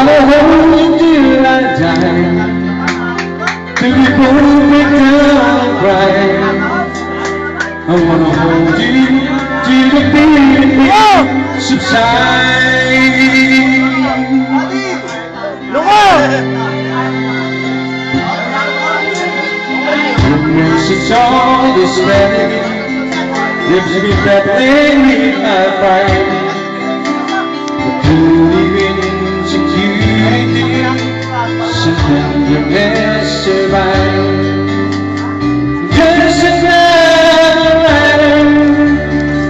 wanna hold you till I die, till we both break down and cry. I wanna hold you till the feeling subsides. It's all this pain gives me that thing I find. To live in security, tenderness survive. Just another item,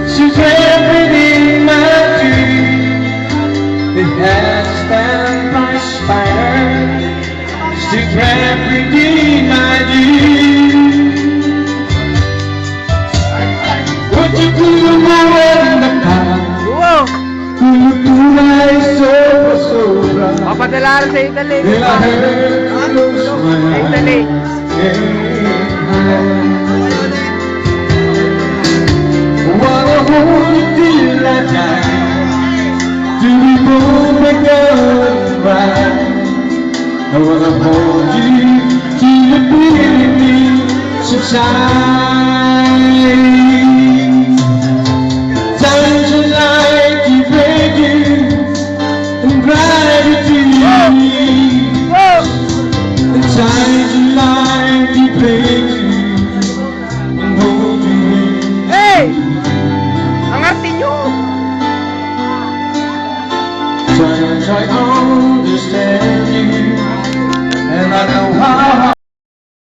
she's everything my dream. It has stand by spider, still everything my dream. Papadala sa Italy. Italy. Wanna hold you till I die, till we both make up right. I wanna hold you till the feeling subsides.